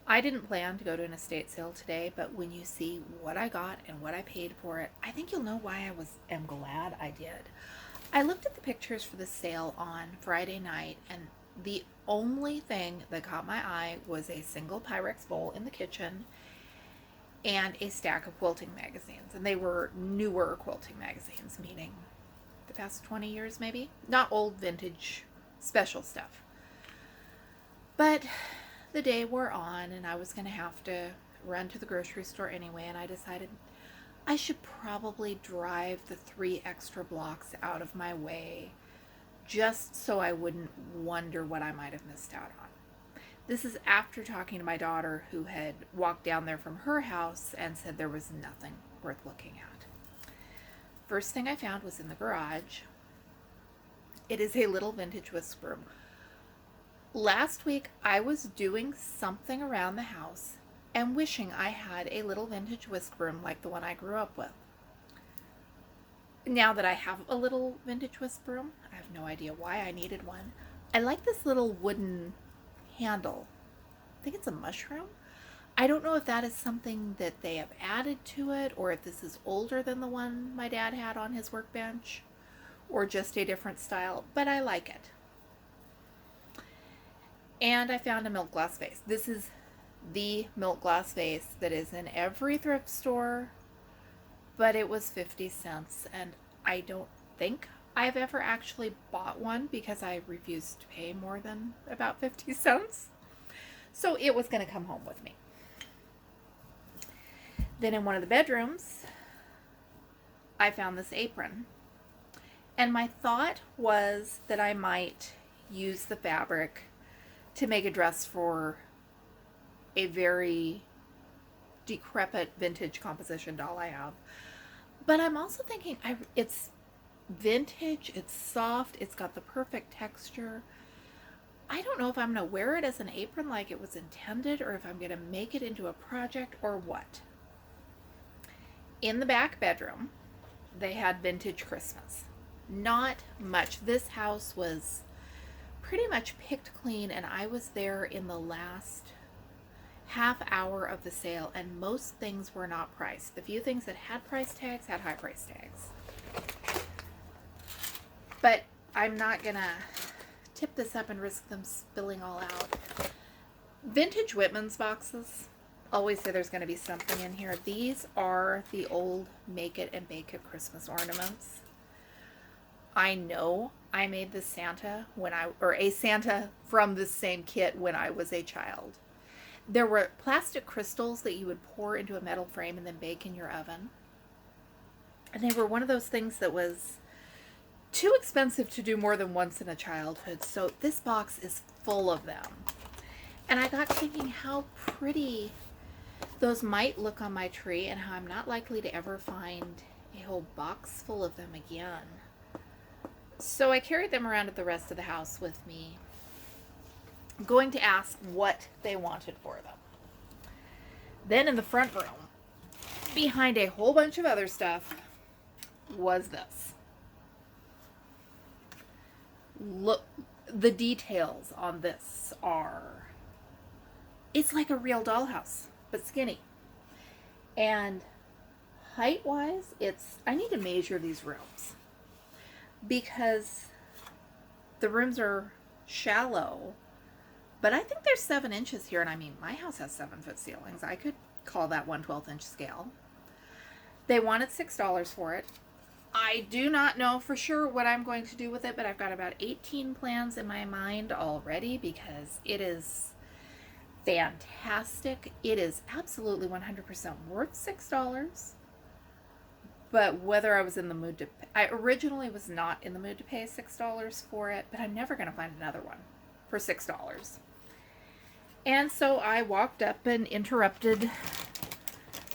I didn't plan to go to an estate sale today, but when you see what I got and what I paid for it, I think you'll know why am glad I did. I looked at the pictures for the sale on Friday night, and the only thing that caught my eye was a single Pyrex bowl in the kitchen and a stack of quilting magazines. And they were newer quilting magazines, meaning the past 20 years maybe. Not old vintage special stuff. But the day wore on, and I was going to have to run to the grocery store anyway, and I decided I should probably drive the 3 extra blocks out of my way just so I wouldn't wonder what I might have missed out on. This is after talking to my daughter, who had walked down there from her house and said there was nothing worth looking at. First thing I found was in the garage. It is a little vintage whisk broom. Last week I was doing something around the house and wishing I had a little vintage whisk broom like the one I grew up with. Now that I have a little vintage whisk broom, I have no idea why I needed one. I like this little wooden handle. I think it's a mushroom. I don't know if that is something that they have added to it, or if this is older than the one my dad had on his workbench, or just a different style, but I like it. And I found a milk glass vase. This is the milk glass vase that is in every thrift store, but it was 50 cents, and I don't think I've ever actually bought one because I refused to pay more than about 50 cents. So it was going to come home with me. Then in one of the bedrooms, I found this apron. And my thought was that I might use the fabric to make a dress for a very decrepit vintage composition doll I have. But I'm also thinking it's vintage, it's soft, it's got the perfect texture. I don't know if I'm going to wear it as an apron like it was intended, or if I'm going to make it into a project, or what. In the back bedroom, they had vintage Christmas. Not much. This house was pretty much picked clean, and I was there in the last half hour of the sale, and most things were not priced. The few things that had price tags had high price tags. But I'm not gonna tip this up and risk them spilling all out. Vintage Whitman's boxes always say there's going to be something in here. These are the old Make It and Bake It Christmas ornaments. I know I made this Santa or a Santa from this same kit when I was a child. There were plastic crystals that you would pour into a metal frame and then bake in your oven. And they were one of those things that was too expensive to do more than once in a childhood. So this box is full of them. And I got thinking how pretty those might look on my tree, and how I'm not likely to ever find a whole box full of them again. So I carried them around to the rest of the house with me, going to ask what they wanted for them. Then in the front room, behind a whole bunch of other stuff, was this. Look, the details on this are, it's like a real dollhouse, but skinny. And height-wise, I need to measure these rooms, because the rooms are shallow, but I think there's 7 inches here, and I mean, my house has 7-foot ceilings. I could call that 1/12 inch scale. They wanted $6 for it. I do not know for sure what I'm going to do with it, but I've got about 18 plans in my mind already, because it is fantastic. It is absolutely 100% worth $6. But whether I was in the mood to pay, I originally was not in the mood to pay $6 for it, but I'm never going to find another one for $6. And so I walked up and interrupted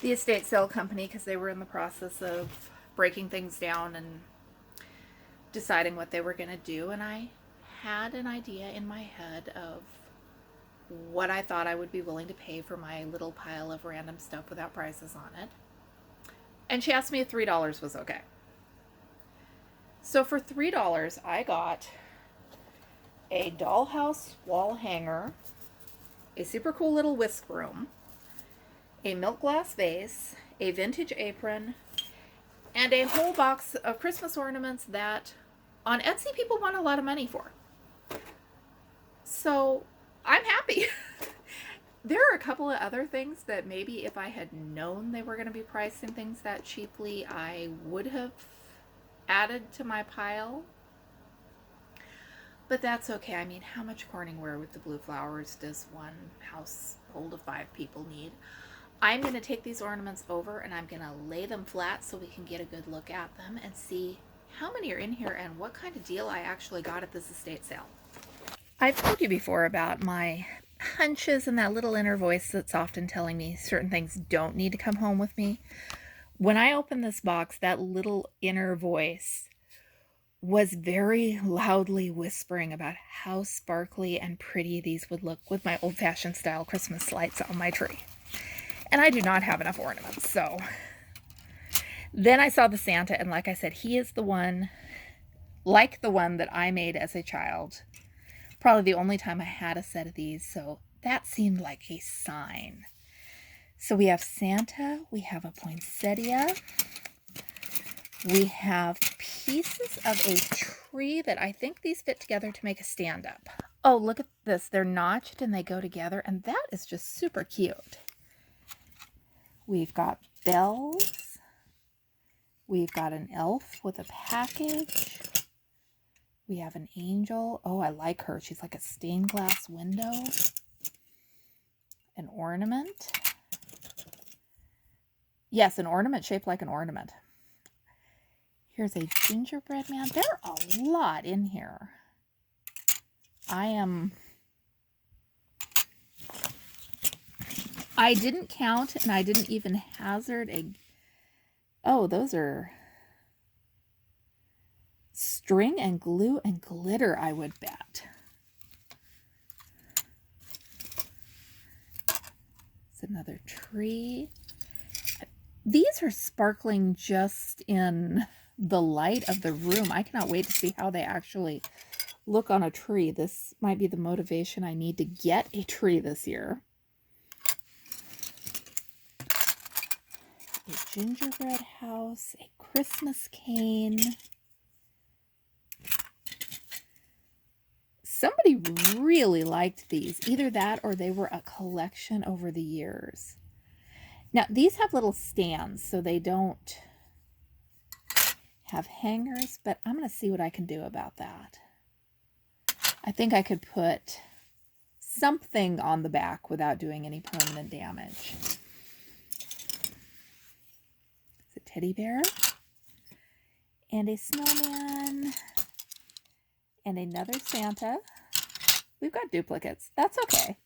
the estate sale company, because they were in the process of breaking things down and deciding what they were going to do. And I had an idea in my head of what I thought I would be willing to pay for my little pile of random stuff without prices on it. And she asked me if $3 was okay. So for $3, I got a Dollhouse wall hanger a super cool little whisk broom, a milk glass vase, a vintage apron, and a whole box of Christmas ornaments that on Etsy people want a lot of money for. So I'm happy. There are a couple of other things that maybe if I had known they were going to be pricing things that cheaply, I would have added to my pile. But that's okay. I mean, how much Corningware with the blue flowers does one household of 5 people need? I'm going to take these ornaments over and I'm going to lay them flat so we can get a good look at them and see how many are in here and what kind of deal I actually got at this estate sale. I've told you before about my hunches and that little inner voice that's often telling me certain things don't need to come home with me. When I opened this box, that little inner voice was very loudly whispering about how sparkly and pretty these would look with my old-fashioned style Christmas lights on my tree. And I do not have enough ornaments, so. Then I saw the Santa, and like I said, he is the one, like the one that I made as a child. Probably the only time I had a set of these, so that seemed like a sign. So we have Santa, we have a poinsettia, we have pieces of a tree that I think these fit together to make a stand-up. Oh, look at this. They're notched and they go together, and that is just super cute. We've got bells. We've got an elf with a package. We have an angel. Oh, I like her. She's like a stained glass window. An ornament. Yes, an ornament shaped like an ornament. Here's a gingerbread man. There are a lot in here. I didn't count and I didn't even hazard a... Oh, those are string and glue and glitter, I would bet. It's another tree. These are sparkling just in the light of the room. I cannot wait to see how they actually look on a tree. This might be the motivation I need to get a tree this year. A gingerbread house, a Christmas cane. Somebody really liked these. Either that or they were a collection over the years. Now, these have little stands, so they don't have hangers, but I'm going to see what I can do about that. I think I could put something on the back without doing any permanent damage. It's a teddy bear and a snowman and another Santa. We've got duplicates. That's okay.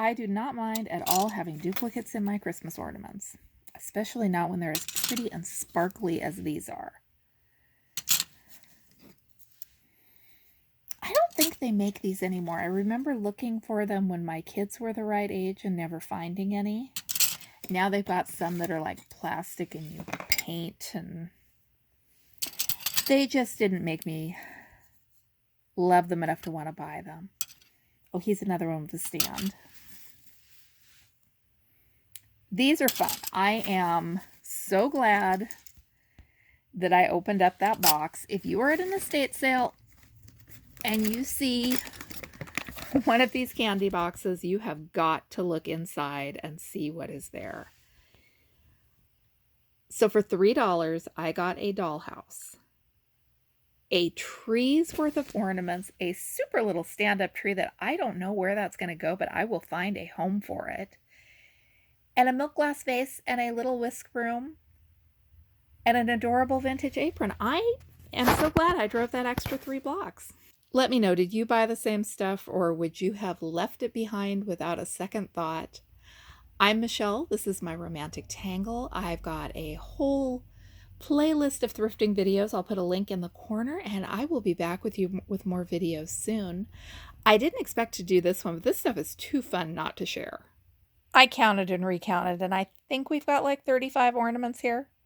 I do not mind at all having duplicates in my Christmas ornaments, especially not when they're as pretty and sparkly as these are. I don't think they make these anymore. I remember looking for them when my kids were the right age and never finding any. Now they've got some that are like plastic and you paint, and they just didn't make me love them enough to want to buy them. Oh, here's another one with a stand. These are fun. I am so glad that I opened up that box. If you are at an estate sale and you see one of these candy boxes, you have got to look inside and see what is there. So for $3, I got a dollhouse, a tree's worth of ornaments, a super little stand-up tree that I don't know where that's going to go, but I will find a home for it, and a milk glass vase and a little whisk broom and an adorable vintage apron. I am so glad I drove that extra 3 blocks. Let me know, did you buy the same stuff, or would you have left it behind without a second thought? I'm Michelle. This is my romantic tangle. I've got a whole playlist of thrifting videos. I'll put a link in the corner, and I will be back with you with more videos soon. I didn't expect to do this one, but this stuff is too fun not to share. I counted and recounted, and I think we've got like 35 ornaments here.